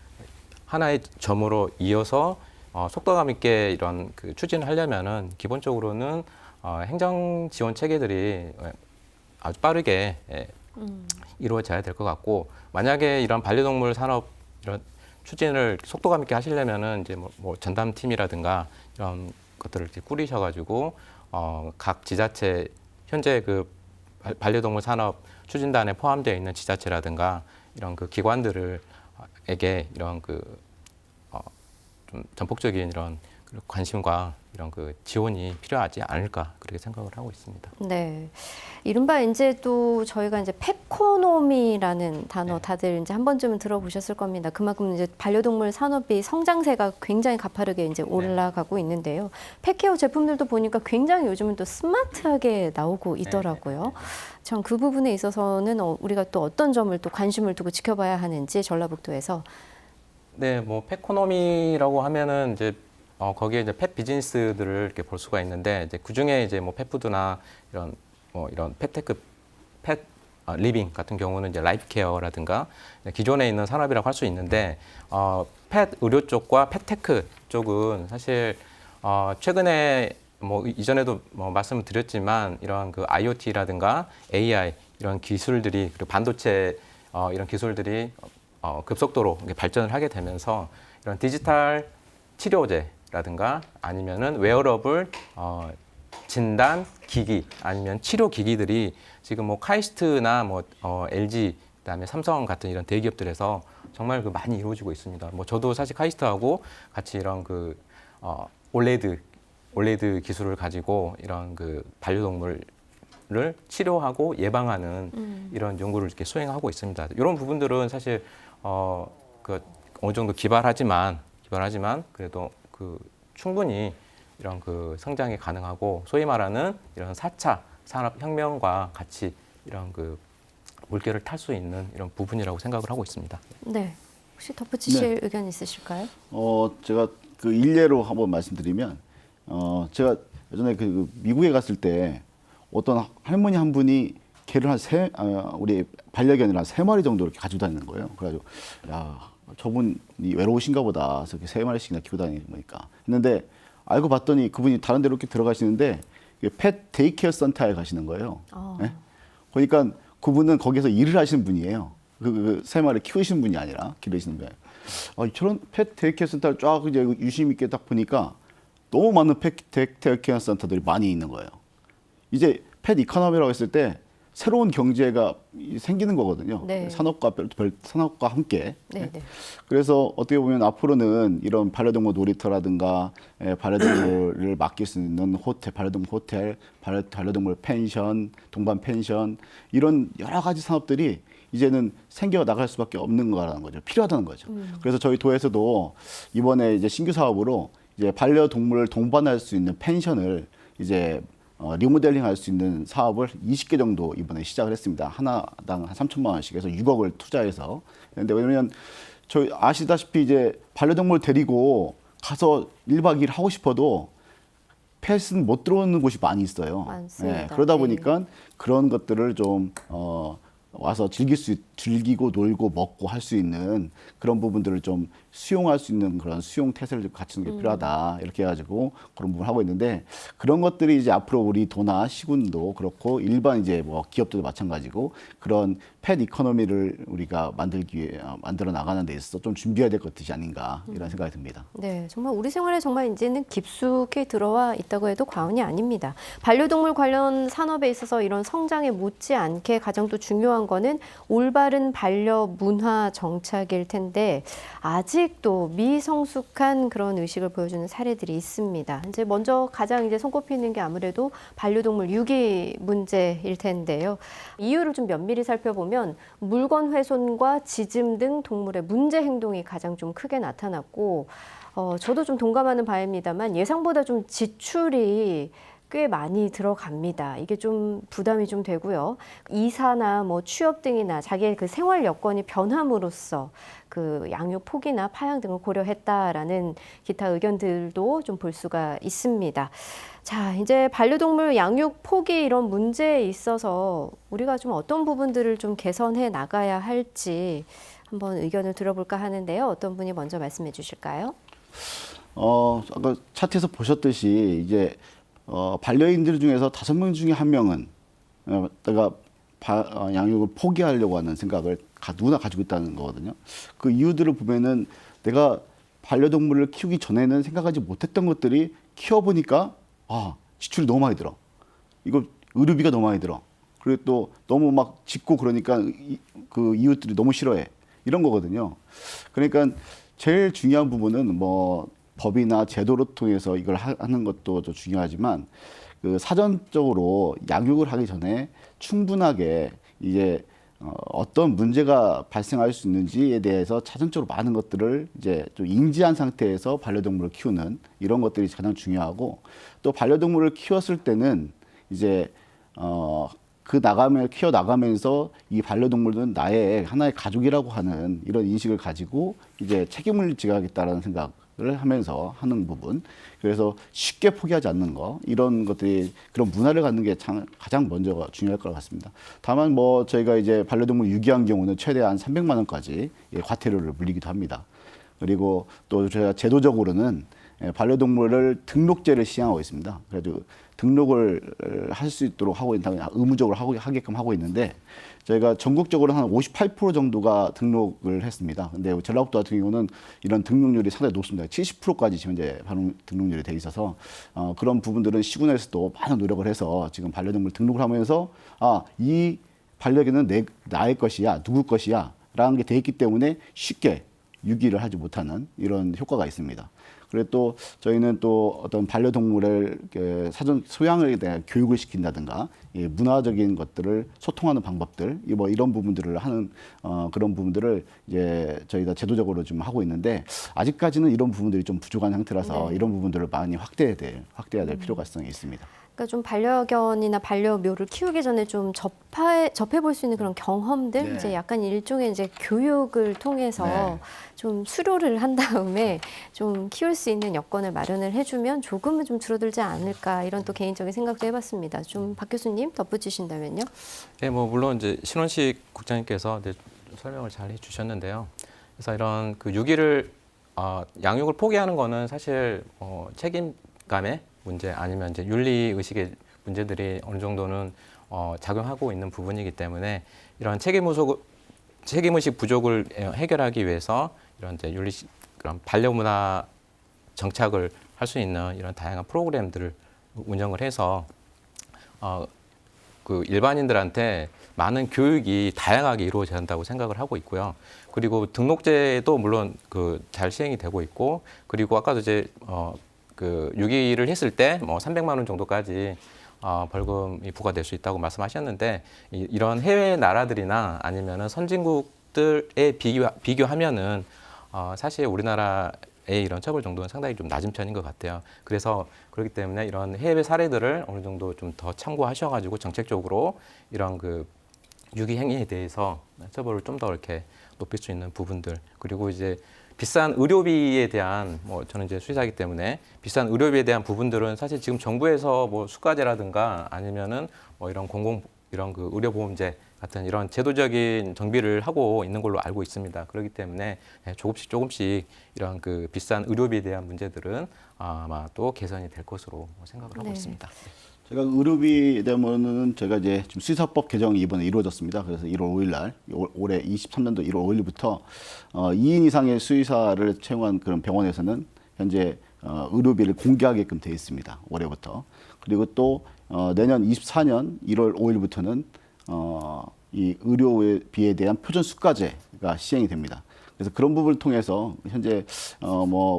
하나의 점으로 이어서 속도감 있게 이런 추진을 하려면은 기본적으로는 행정 지원 체계들이 아주 빠르게 이루어져야 될 것 같고, 만약에 이런 반려동물 산업 이런 추진을 속도감 있게 하시려면은 이제 뭐 전담팀이라든가 이런 것들을 이렇게 꾸리셔가지고 각 지자체 현재 반려동물 산업 추진단에 포함되어 있는 지자체라든가 이런 기관들에게 이런 좀 전폭적인 이런 관심과 이런 지원이 필요하지 않을까 그렇게 생각을 하고 있습니다. 네. 이른바 이제 또 저희가 이제 펫코노미라는 단어 다들 이제 한 번쯤은 들어보셨을 겁니다. 그만큼 이제 반려동물 산업이 성장세가 굉장히 가파르게 이제 올라가고 있는데요. 펫케어 제품들도 보니까 굉장히 요즘은 또 스마트하게 나오고 있더라고요. 참 그 부분에 있어서는 우리가 또 어떤 점을 또 관심을 두고 지켜봐야 하는지 전라북도에서. 네, 펫코노미라고 하면은 이제 거기에 이제 펫 비즈니스들을 이렇게 볼 수가 있는데, 이제 그 중에 이제 펫푸드나 이런 펫테크, 리빙 같은 경우는 이제 라이프 케어라든가 기존에 있는 산업이라고 할 수 있는데, 펫 의료 쪽과 펫테크 쪽은 사실 최근에 이전에도 말씀을 드렸지만 이런 IoT라든가 AI 이런 기술들이, 그리고 반도체 이런 기술들이 급속도로 발전을 하게 되면서 이런 디지털 치료제 라든가 아니면은 웨어러블 진단 기기 아니면 치료 기기들이 지금 뭐 카이스트나 뭐 LG 그다음에 삼성 같은 이런 대기업들에서 정말 그 많이 이루어지고 있습니다. 뭐 저도 사실 카이스트하고 같이 이런 그 올레드 기술을 가지고 이런 그 반려동물을 치료하고 예방하는 이런 연구를 이렇게 수행하고 있습니다. 이런 부분들은 사실 그 어느 정도 기발하지만 그래도 그 충분히 이런 그 성장이 가능하고 소위 말하는 이런 4차 산업혁명과 같이 이런 그 물결을 탈 수 있는 이런 부분이라고 생각을 하고 있습니다. 네. 혹시 덧붙이실 의견 있으실까요? 제가 그 일례로 한번 말씀드리면, 제가 예전에 그 미국에 갔을 때 어떤 할머니 한 분이 개를 우리 반려견을 한 3마리 정도 이렇게 가지고 다니는 거예요. 그래가지고, 야, 저분이 외로우신가 보다. 그래서 이렇게 3마리씩이나 키우고 다니는 거니까. 했는데, 알고 봤더니 그분이 다른 데로 이렇게 들어가시는데, 펫 데이케어 센터에 가시는 거예요. 네? 그러니까 그분은 거기서 일을 하시는 분이에요. 그 3마리 키우시는 분이 아니라 기르시는 분이에요. 저런 펫 데이케어 센터를 쫙 이제 유심 있게 딱 보니까 너무 많은 펫 데이케어 센터들이 많이 있는 거예요. 이제 펫 이코노미라고 했을 때 새로운 경제가 생기는 거거든요. 네. 산업과 산업과 함께. 네, 네. 그래서 어떻게 보면 앞으로는 이런 반려동물 놀이터라든가 반려동물을 맡길 수 있는 호텔, 반려동물 호텔, 반려동물 펜션, 동반 펜션 이런 여러 가지 산업들이 이제는 생겨 나갈 수밖에 없는 거라는 거죠. 필요하다는 거죠. 그래서 저희 도에서도 이번에 이제 신규 사업으로 이제 반려동물을 동반할 수 있는 펜션을 이제 리모델링 할 수 있는 사업을 20개 정도 이번에 시작을 했습니다. 하나당 한 3천만 원씩 해서 6억을 투자해서. 그런데 왜냐면 저희 아시다시피 이제 반려동물 데리고 가서 1박 2일 하고 싶어도 펫은 못 들어오는 곳이 많이 있어요. 많습니다. 그러다 네. 보니까 그런 것들을 좀 와서 즐기고 놀고 먹고 할 수 있는 그런 부분들을 좀 수용할 수 있는 그런 수용 태세를 갖추는 게 필요하다. 이렇게 해가지고 그런 부분을 하고 있는데 그런 것들이 이제 앞으로 우리 도나 시군도 그렇고 일반 이제 뭐 기업들도 마찬가지고 그런 펫 이코노미를 우리가 만들어 나가는 데 있어서 좀 준비해야 될 것들이 아닌가 이런 생각이 듭니다. 네, 정말 우리 생활에 정말 이제는 깊숙이 들어와 있다고 해도 과언이 아닙니다. 반려동물 관련 산업에 있어서 이런 성장에 못지않게 가장 또 중요한 거는 올바른 반려 문화 정착일 텐데 아직도 미성숙한 그런 의식을 보여주는 사례들이 있습니다. 이제 먼저 가장 이제 손꼽히는 게 아무래도 반려동물 유기 문제일 텐데요. 이유를 좀 면밀히 살펴보면 물건 훼손과 짖음 등 동물의 문제 행동이 가장 좀 크게 나타났고 저도 좀 동감하는 바입니다만 예상보다 좀 지출이 꽤 많이 들어갑니다. 이게 좀 부담이 좀 되고요. 이사나 뭐 취업 등이나 자기의 그 생활 여건이 변함으로써 그 양육 포기나 파양 등을 고려했다라는 기타 의견들도 좀 볼 수가 있습니다. 자, 이제 반려동물 양육 포기 이런 문제에 있어서 우리가 좀 어떤 부분들을 좀 개선해 나가야 할지 한번 의견을 들어볼까 하는데요. 어떤 분이 먼저 말씀해 주실까요? 아까 차트에서 보셨듯이 이제 반려인들 중에서 5명 중에 1명은 내가 양육을 포기하려고 하는 생각을 누구나 가지고 있다는 거거든요. 그 이유들을 보면은 내가 반려동물을 키우기 전에는 생각하지 못했던 것들이 키워보니까 지출이 너무 많이 들어. 이거 의료비가 너무 많이 들어. 그리고 또 너무 막 짖고 그러니까 그 이웃들이 너무 싫어해. 이런 거거든요. 그러니까 제일 중요한 부분은 뭐 법이나 제도를 통해서 이걸 하는 것도 좀 중요하지만 그 사전적으로 양육을 하기 전에 충분하게 이제 어떤 문제가 발생할 수 있는지에 대해서 사전적으로 많은 것들을 이제 좀 인지한 상태에서 반려동물을 키우는 이런 것들이 가장 중요하고 또 반려동물을 키웠을 때는 이제 키워 나가면서 이 반려동물들은 나의 하나의 가족이라고 하는 이런 인식을 가지고 이제 책임을 지가하겠다라는 생각을 하면서 하는 부분. 그래서 쉽게 포기하지 않는 거 이런 것들이 그런 문화를 갖는 게 가장 먼저 중요할 것 같습니다. 다만 뭐 저희가 이제 반려동물 유기한 경우는 최대한 300만 원까지 과태료를 물리기도 합니다. 그리고 또 저희가 제도적으로는 반려동물을 등록제를 시행하고 있습니다. 그래도 등록을 할 수 있도록 하고 있다, 의무적으로 하게끔 하고 있는데 저희가 전국적으로 한 58% 정도가 등록을 했습니다. 근데 전라북도 같은 경우는 이런 등록률이 상당히 높습니다. 70%까지 지금 현재 등록률이 돼 있어서 그런 부분들은 시군에서도 많은 노력을 해서 지금 반려동물 등록을 하면서 이 반려견은 나의 것이야, 누구 것이야 라는 게 돼 있기 때문에 쉽게 유기를 하지 못하는 이런 효과가 있습니다. 그리고 또 저희는 또 어떤 반려동물을 사전 소양에 대한 교육을 시킨다든가 문화적인 것들을 소통하는 방법들 뭐 이런 부분들을 하는 그런 부분들을 이제 저희가 제도적으로 좀 하고 있는데 아직까지는 이런 부분들이 좀 부족한 상태라서 이런 부분들을 많이 확대해야 될 필요가 있습니다. 그러니까 좀 반려견이나 반려묘를 키우기 전에 좀 접해볼 수 있는 그런 경험들, 이제 약간 일종의 이제 교육을 통해서 좀 수료를 한 다음에 좀 키울 수 있는 여건을 마련을 해주면 조금은 좀 줄어들지 않을까 이런 또 개인적인 생각도 해봤습니다. 좀 박 교수님 덧붙이신다면요? 네, 뭐 물론 이제 신원식 국장님께서 이제 설명을 잘 해주셨는데요. 그래서 이런 그 유기를 양육을 포기하는 거는 사실 책임감의 문제 아니면 이제 윤리 의식의 문제들이 어느 정도는 작용하고 있는 부분이기 때문에 이런 책임의식 부족을 해결하기 위해서 이런 이제 그런 반려문화 정착을 할 수 있는 이런 다양한 프로그램들을 운영을 해서 그 일반인들한테 많은 교육이 다양하게 이루어져야 한다고 생각을 하고 있고요. 그리고 등록제도 물론 그 잘 시행이 되고 있고, 그리고 아까도 이제 그 유기를 했을 때 뭐 300만 원 정도까지 벌금이 부과될 수 있다고 말씀하셨는데 이런 해외 나라들이나 아니면은 선진국들에 비교하면은 사실 우리나라의 이런 처벌 정도는 상당히 좀 낮은 편인 것 같아요. 그래서 그렇기 때문에 이런 해외 사례들을 어느 정도 좀 더 참고하셔가지고 정책적으로 이런 그 유기 행위에 대해서 처벌을 좀 더 이렇게 높일 수 있는 부분들, 그리고 이제 비싼 의료비에 대한 저는 이제 수의사이기 때문에 비싼 의료비에 대한 부분들은 사실 지금 정부에서 뭐 수가제라든가 아니면은 이런 이런 그 의료보험제 같은 이런 제도적인 정비를 하고 있는 걸로 알고 있습니다. 그렇기 때문에 조금씩 이런 그 비싼 의료비에 대한 문제들은 아마 또 개선이 될 것으로 생각을 하고 있습니다. 제가 의료비에 대한 제가 이제 지금 수의사법 개정이 이번에 이루어졌습니다. 그래서 1월 5일 날 올해 23년도 1월 5일부터 2인 이상의 수의사를 채용한 그런 병원에서는 현재 의료비를 공개하게끔 되어 있습니다. 올해부터. 그리고 또 내년 24년 1월 5일부터는 이 의료비에 대한 표준 수가제가 시행이 됩니다. 그래서 그런 부분을 통해서 현재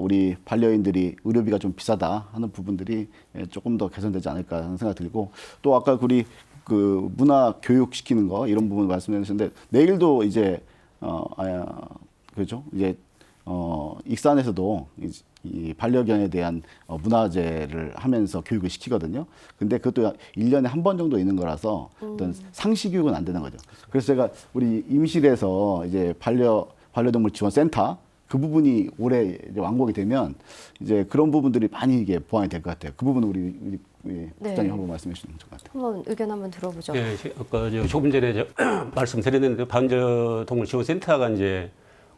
우리 반려인들이 의료비가 좀 비싸다 하는 부분들이 조금 더 개선되지 않을까 하는 생각이 들고, 또 아까 우리 그 문화 교육 시키는 거 이런 부분 말씀해 주셨는데 내일도 이제 그렇죠? 이제 익산에서도 이 반려견에 대한 문화제를 하면서 교육을 시키거든요. 근데 그것도 1년에 한 번 정도 있는 거라서 어떤 상시 교육은 안 되는 거죠. 그래서 제가 우리 임실에서 이제 반려동물 지원센터 그 부분이 올해 이제 완공이 되면 이제 그런 부분들이 많이 이게 보완이 될 것 같아요. 그 부분은 우리 국장님 한번 말씀해 주시면 좋을 것 같아요. 한번 의견 한번 들어보죠. 예, 아까 조금 전에 말씀드렸는데 반려동물 지원센터가 이제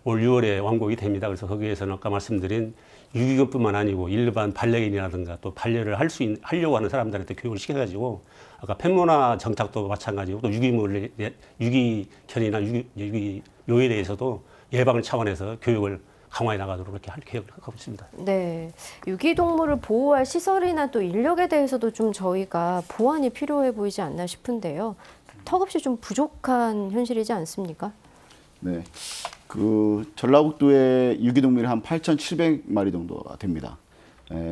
올 6월에 완공이 됩니다. 그래서 거기에서는 아까 말씀드린 유기견뿐만 아니고 일반 반려견이라든가 또 반려를 하려고 하는 사람들한테 교육을 시켜가지고 아까 펜문화 정착도 마찬가지고 또 유기견이나 유기묘에 대해서도 예방 차원에서 교육을 강화해 나가도록 이렇게 할 계획을 하고 있습니다. 네, 유기동물을 보호할 시설이나 또 인력에 대해서도 좀 저희가 보완이 필요해 보이지 않나 싶은데요. 턱없이 좀 부족한 현실이지 않습니까? 네. 그 전라북도에 유기동물이 한 8,700마리 정도가 됩니다.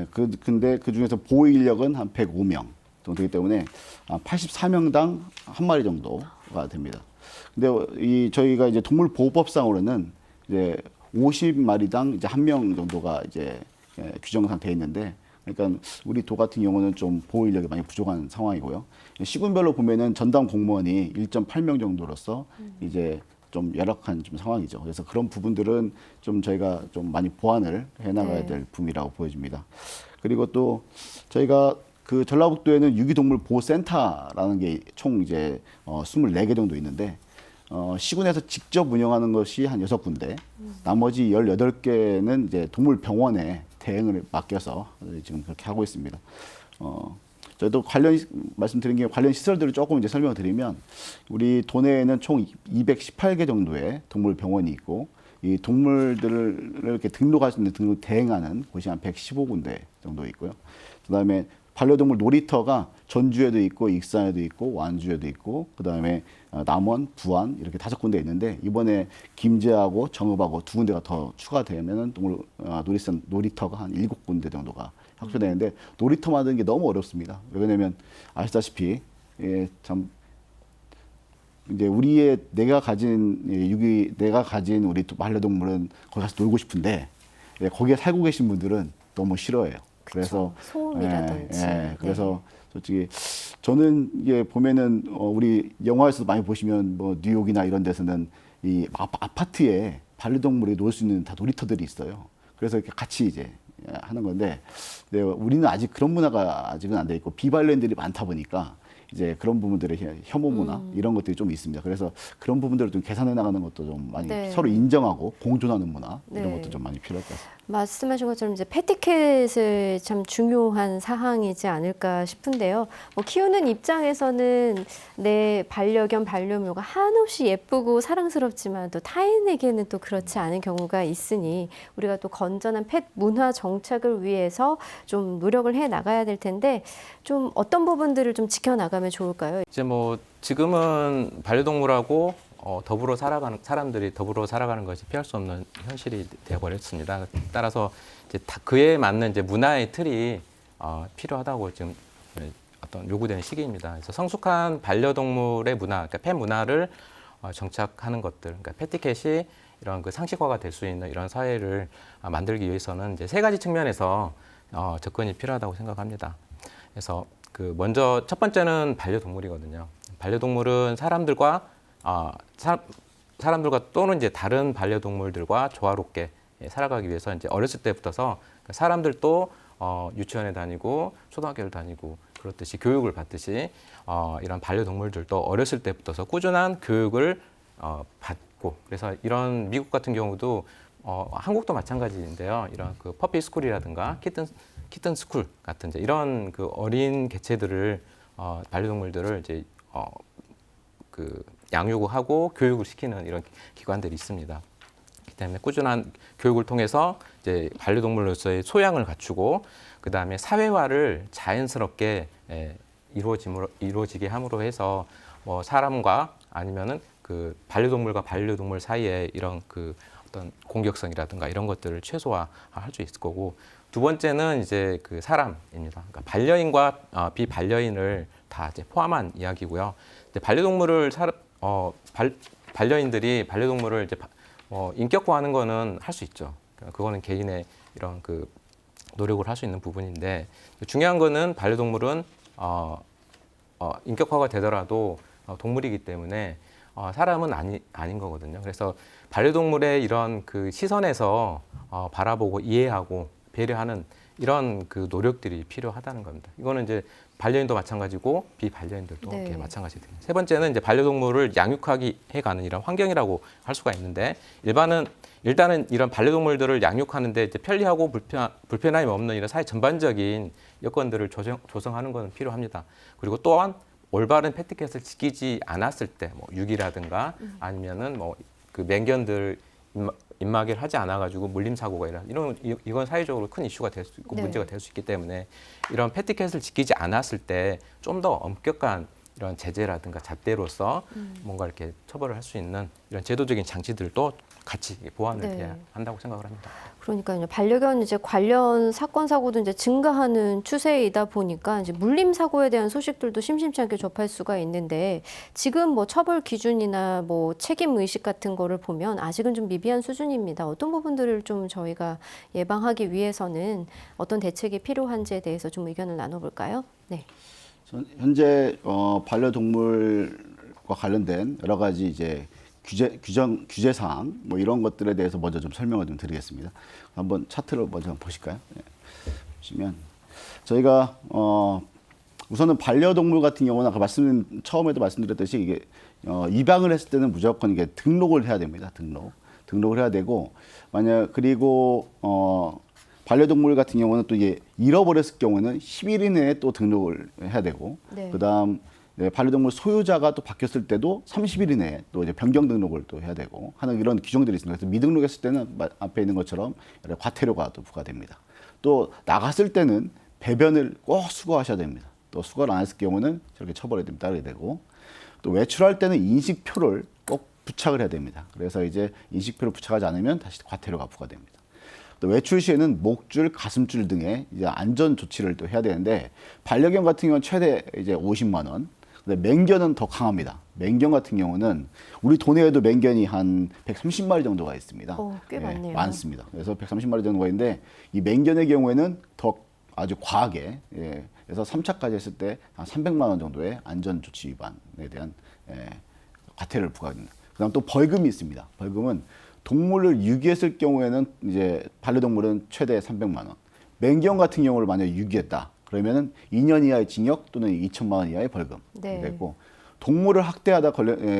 근데 그 중에서 보호 인력은 한 105명 정도 되기 때문에 84명당 한 마리 정도가 됩니다. 근데 저희가 이제 동물보호법상으로는 이제 50마리당 이제 한 명 정도가 이제 규정상 돼 있는데, 그러니까 우리 도 같은 경우는 좀 보호 인력이 많이 부족한 상황이고요. 시군별로 보면은 전담 공무원이 1.8명 정도로서 이제 좀 열악한 좀 상황이죠. 그래서 그런 부분들은 좀 저희가 좀 많이 보완을 해나가야 될 부분이라고 보여집니다. 그리고 또 저희가 그 전라북도에는 유기동물 보호센터라는 게 총 이제 24개 정도 있는데 시군에서 직접 운영하는 것이 한 6군데, 나머지 18개는 이제 동물병원에 대응을 맡겨서 지금 그렇게 하고 있습니다. 저희도 말씀드린 게 관련 시설들을 조금 이제 설명을 드리면 우리 도내에는 총 218개 정도의 동물 병원이 있고 이 동물들을 이렇게 등록할 수 있는 등록 대행하는 곳이 한 115군데 정도 있고요. 그다음에 반려동물 놀이터가 전주에도 있고 익산에도 있고 완주에도 있고 그다음에 남원, 부안 이렇게 5군데 있는데 이번에 김제하고 정읍하고 2군데가 더 추가되면은 동물 놀이터가 한 7군데 정도가 확보되는데 놀이터 만드는 게 너무 어렵습니다. 왜냐면 아시다시피 참 이제 내가 가진 우리 반려동물은 거기 가서 놀고 싶은데 거기에 살고 계신 분들은 너무 싫어해요. 그래서 소음이라든지. 그래서 솔직히 저는 이게 보면은 우리 영화에서도 많이 보시면 뭐 뉴욕이나 이런 데서는 이 아파트에 반려동물이 놀 수 있는 다 놀이터들이 있어요. 그래서 이렇게 같이 이제 하는 건데 우리는 아직 그런 문화가 아직은 안 돼 있고 비반려인들이 많다 보니까 이제 그런 부분들의 혐오 문화 이런 것들이 좀 있습니다. 그래서 그런 부분들을 좀 개선해 나가는 것도 좀 많이 서로 인정하고 공존하는 문화 이런 것도 좀 많이 필요할 것 같습니다. 말씀하신 것처럼 이제 패티켓을 참 중요한 사항이지 않을까 싶은데요. 뭐 키우는 입장에서는 내 반려견 반려묘가 한없이 예쁘고 사랑스럽지만 또 타인에게는 또 그렇지 않은 경우가 있으니 우리가 또 건전한 펫 문화 정착을 위해서 좀 노력을 해 나가야 될 텐데 좀 어떤 부분들을 좀 지켜나가면 좋을까요? 이제 뭐 지금은 반려동물하고 사람들이 더불어 살아가는 것이 피할 수 없는 현실이 되어버렸습니다. 따라서 이제 그에 맞는 이제 문화의 틀이 필요하다고 지금 어떤 요구되는 시기입니다. 그래서 성숙한 반려동물의 문화, 그러니까 펫 문화를 정착하는 것들, 그러니까 패티켓이 이런 그 상식화가 될 수 있는 이런 사회를 만들기 위해서는 이제 3가지 측면에서 접근이 필요하다고 생각합니다. 그래서 먼저 첫 번째는 반려동물이거든요. 반려동물은 사람들과 또는 이제 다른 반려동물들과 조화롭게 살아가기 위해서 이제 어렸을 때부터서 사람들도 유치원에 다니고 초등학교를 다니고 그렇듯이 교육을 받듯이 이런 반려동물들도 어렸을 때부터서 꾸준한 교육을 받고 그래서 이런 미국 같은 경우도 한국도 마찬가지인데요. 이런 그 퍼피 스쿨이라든가 키튼 스쿨 같은 이제 이런 그 어린 개체들을 반려동물들을 이제 양육을 하고 교육을 시키는 이런 기관들이 있습니다. 그렇기 때문에 꾸준한 교육을 통해서 이제 반려동물로서의 소양을 갖추고 그 다음에 사회화를 자연스럽게 이루어지게 함으로 해서 뭐 사람과 아니면은 그 반려동물과 반려동물 사이에 이런 그 어떤 공격성이라든가 이런 것들을 최소화할 수 있을 거고 두 번째는 이제 그 사람입니다. 그러니까 반려인과 비반려인을 다 이제 포함한 이야기고요. 반려동물을 반려인들이 반려동물을 이제 인격화하는 거는 할 수 있죠. 그거는 개인의 이런 그 노력을 할 수 있는 부분인데 중요한 거는 반려동물은 인격화가 되더라도 동물이기 때문에 사람은 아닌 거거든요. 그래서 반려동물의 이런 그 시선에서 바라보고 이해하고 배려하는 이런 그 노력들이 필요하다는 겁니다. 이거는 이제 반려인도 마찬가지고 비반려인들도 이렇게 마찬가지입니다. 세 번째는 이제 반려동물을 양육하기 해가는 이런 환경이라고 할 수가 있는데 일단은 이런 반려동물들을 양육하는데 이제 편리하고 불편함이 없는 이런 사회 전반적인 여건들을 조성하는 것은 필요합니다. 그리고 또한 올바른 패티켓을 지키지 않았을 때, 뭐 유기라든가 아니면은 뭐 그 맹견들 입마개를 하지 않아가지고 물림 사고가 이건 사회적으로 큰 이슈가 될 수 있고 문제가 될 수 있기 때문에 이런 패티켓을 지키지 않았을 때 좀 더 엄격한 이런 제재라든가 잣대로서 뭔가 이렇게 처벌을 할 수 있는 이런 제도적인 장치들도 같이 보완을 해야 한다고 생각을 합니다. 그러니까요. 반려견 이제 관련 사건 사고도 이제 증가하는 추세이다 보니까 이제 물림 사고에 대한 소식들도 심심치 않게 접할 수가 있는데 지금 뭐 처벌 기준이나 뭐 책임 의식 같은 거를 보면 아직은 좀 미비한 수준입니다. 어떤 부분들을 좀 저희가 예방하기 위해서는 어떤 대책이 필요한지에 대해서 좀 의견을 나눠볼까요? 네. 현재 반려동물과 관련된 여러 가지 이제 규제 사항 뭐 이런 것들에 대해서 먼저 좀 설명을 좀 드리겠습니다. 한번 차트를 먼저 보실까요? 네. 보시면 저희가 우선은 반려동물 같은 경우는 아까 처음에도 말씀드렸듯이 이게 입양을 했을 때는 무조건 이게 등록을 해야 됩니다. 등록을 해야 되고 그리고 반려동물 같은 경우는 또 이게 잃어버렸을 경우는 10일 이내에 또 등록을 해야 되고, 네. 그다음 반려동물 소유자가 또 바뀌었을 때도 30일 이내에 또 이제 변경 등록을 또 해야 되고 하는 이런 규정들이 있습니다. 그래서 미등록했을 때는 앞에 있는 것처럼 과태료가 또 부과됩니다. 또 나갔을 때는 배변을 꼭 수거하셔야 됩니다. 또 수거를 안 했을 경우는 저렇게 처벌이 따르게 되고, 또 외출할 때는 인식표를 꼭 부착을 해야 됩니다. 그래서 이제 인식표를 부착하지 않으면 다시 과태료가 부과됩니다. 또 외출 시에는 목줄, 가슴줄 등의 이제 안전 조치를 또 해야 되는데, 반려견 같은 경우는 최대 이제 50만 원. 근데 맹견은 더 강합니다. 맹견 같은 경우는 우리 동네에도 맹견이 한 130마리 정도가 있습니다. 꽤 많네요. 많습니다. 그래서 130마리 정도가 있는데, 이 맹견의 경우에는 더 아주 과하게, 그래서 3차까지 했을 때 한 300만 원 정도의 안전 조치 위반에 대한 과태료를 부과합니다. 그다음 또 벌금이 있습니다. 벌금은 동물을 유기했을 경우에는 이제 반려동물은 최대 300만 원. 맹견 같은 경우를 만약에 유기했다. 그러면은 2년 이하의 징역 또는 2천만 원 이하의 벌금이 네. 되고, 동물을 학대하다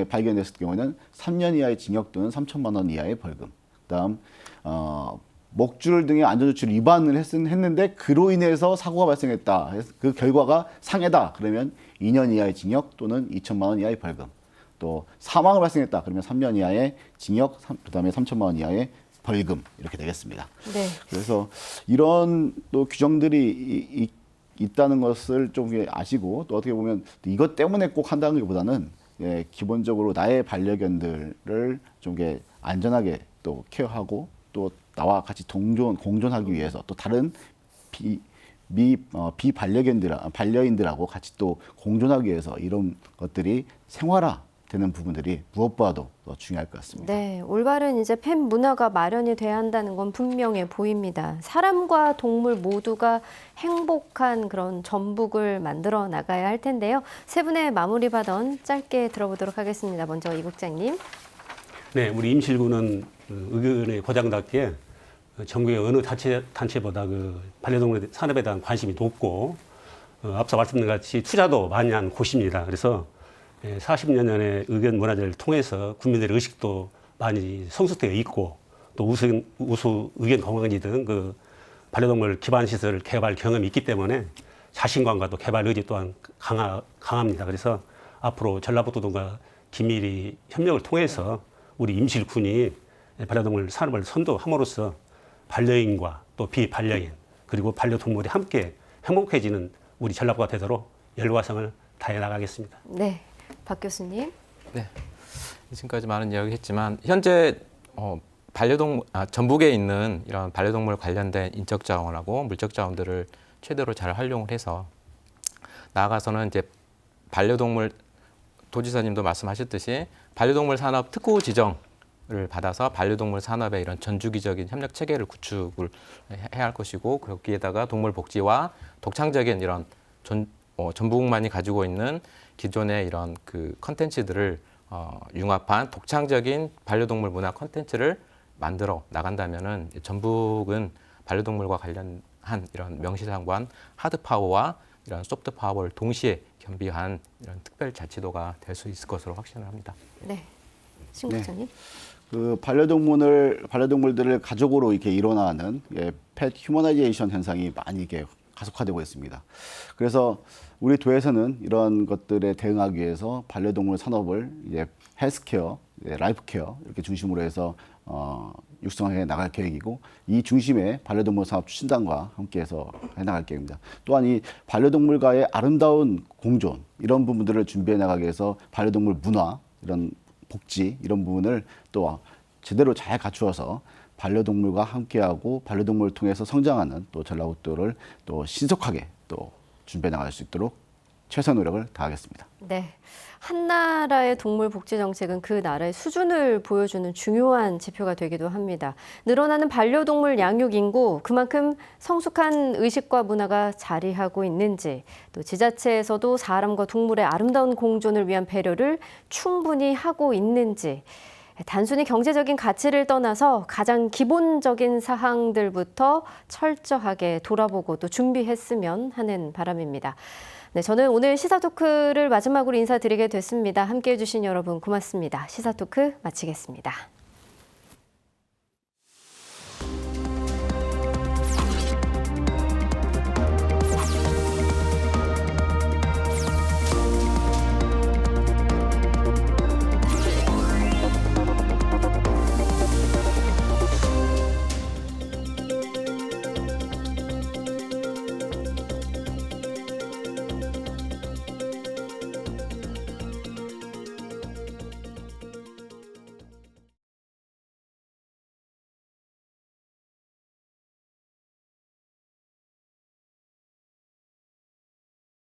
발견됐을 경우에는 3년 이하의 징역 또는 3천만 원 이하의 벌금. 그다음 목줄 등의 안전조치를 위반을 했는데 그로 인해서 사고가 발생했다. 그 결과가 상해다. 그러면 2년 이하의 징역 또는 2천만 원 이하의 벌금. 또 사망을 발생했다. 그러면 3년 이하의 징역, 그다음에 3천만 원 이하의 벌금 이렇게 되겠습니다. 네. 그래서 이런 또 규정들이 있다는 것을 좀 아시고, 또 어떻게 보면 이것 때문에 꼭 한다는 것보다는 기본적으로 나의 반려견들을 좀 안전하게 또 케어하고, 또 나와 같이 공존하기 위해서, 또 다른 반려인들하고 같이 또 공존하기 위해서 이런 것들이 생활화되는 부분들이 무엇보다도 더 중요할 것 같습니다. 네, 올바른 이제 펫 문화가 마련이 돼야 한다는 건 분명해 보입니다. 사람과 동물 모두가 행복한 그런 전북을 만들어 나가야 할 텐데요. 세 분의 마무리 발언 짧게 들어보도록 하겠습니다. 먼저 이 국장님. 네, 우리 임실구는 의견에 고장답게 전국의 어느 단체보다 그 반려동물 산업에 대한 관심이 높고, 앞서 말씀드린 같이 투자도 많이 한 곳입니다. 그래서 40년의 의견 문화제를 통해서 국민들의 의식도 많이 성숙되어 있고, 또 우수 의견 공원이 등 그 반려동물 기반 시설 개발 경험이 있기 때문에 자신감과 또 개발 의지 또한 강합니다. 그래서 앞으로 전라북도동과 긴밀히 협력을 통해서 우리 임실군이 반려동물 산업을 선도함으로써 반려인과 또 비반려인, 그리고 반려동물이 함께 행복해지는 우리 전라북도가 되도록 열과성을 다해 나가겠습니다. 네, 박 교수님. 네. 지금까지 많은 이야기 했지만 현재 전북에 있는 이런 반려동물 관련된 인적 자원하고 물적 자원들을 최대로 잘 활용을 해서 나아가서는 이제 반려동물, 도지사님도 말씀하셨듯이 반려동물 산업 특구 지정을 받아서 반려동물 산업의 이런 전주기적인 협력 체계를 구축을 해야 할 것이고, 거기에다가 동물 복지와 독창적인 이런 전북만이 가지고 있는 기존의 이런 그 컨텐츠들을 융합한 독창적인 반려동물 문화 컨텐츠를 만들어 나간다면은 전북은 반려동물과 관련한 이런 명시상관 하드 파워와 이런 소프트 파워를 동시에 겸비한 이런 특별 자치도가 될 수 있을 것으로 확신을 합니다. 네, 신 국장님. 그 반려동물들을 가족으로 이렇게 일어나는 펫 휴머나이제이션 현상이 많이 이렇게 가속화되고 있습니다. 그래서 우리 도에서는 이런 것들에 대응하기 위해서 반려동물 산업을 이제 헬스케어, 라이프케어 이렇게 중심으로 해서 육성해 나갈 계획이고, 이 중심에 반려동물 산업 추진단과 함께해서 해나갈 계획입니다. 또한 이 반려동물과의 아름다운 공존 이런 부분들을 준비해 나가기 위해서 반려동물 문화, 이런 복지 이런 부분을 또 제대로 잘 갖추어서 반려동물과 함께하고 반려동물을 통해서 성장하는 또 전라북도를 또 신속하게 또 준비해 나갈 수 있도록 최선의 노력을 다하겠습니다. 네, 한 나라의 동물 복지 정책은 그 나라의 수준을 보여주는 중요한 지표가 되기도 합니다. 늘어나는 반려동물 양육 인구, 그만큼 성숙한 의식과 문화가 자리하고 있는지, 또 지자체에서도 사람과 동물의 아름다운 공존을 위한 배려를 충분히 하고 있는지, 단순히 경제적인 가치를 떠나서 가장 기본적인 사항들부터 철저하게 돌아보고 또 준비했으면 하는 바람입니다. 네, 저는 오늘 시사토크를 마지막으로 인사드리게 됐습니다. 함께해 주신 여러분 고맙습니다. 시사토크 마치겠습니다.